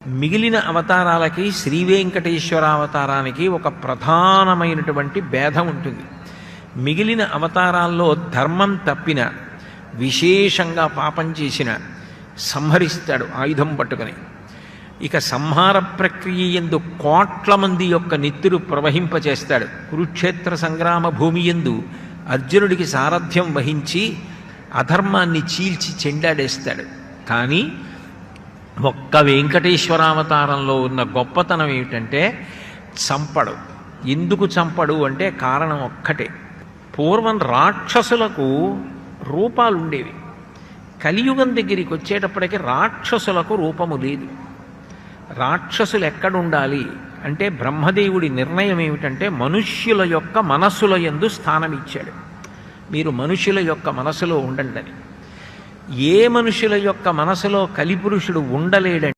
మిగిలిన అవతారాలకి శ్రీ వెంకటేశ్వర అవతారానికి ఒక ప్రధానమైనటువంటి భేదం ఉంటుంది. మిగిలిన అవతారాల్లో ధర్మం తప్పిన, విశేషంగా పాపం చేసిన సంహరిస్తాడు ఆయుధం పట్టుకుని. ఇక సంహార ప్రక్రియ యందు కోట్ల మంది యొక్క నెత్తురు ప్రవహింపచేస్తాడు. కురుక్షేత్ర సంగ్రామ భూమి యందు అర్జునుడికి సారథ్యం వహించి అధర్మాన్ని చీల్చి చెండాడేస్తాడు. కానీ ఒక్క వెంకటేశ్వరావతారంలో ఉన్న గొప్పతనం ఏమిటంటే చంపడు. ఎందుకు చంపడు అంటే కారణం ఒక్కటే. పూర్వం రాక్షసులకు రూపాలు ఉండేవి. కలియుగం దగ్గరికి వచ్చేటప్పటికి రాక్షసులకు రూపము లేదు. రాక్షసులు ఎక్కడుండాలి అంటే బ్రహ్మదేవుడి నిర్ణయం ఏమిటంటే మనుష్యుల యొక్క మనస్సుల యందు స్థానం ఇచ్చాడు. మీరు మనుషుల యొక్క మనసులో ఉండండి అని. ఏ మనుషుల యొక్క మనసులో కలిపురుషుడు ఉండలేడంటే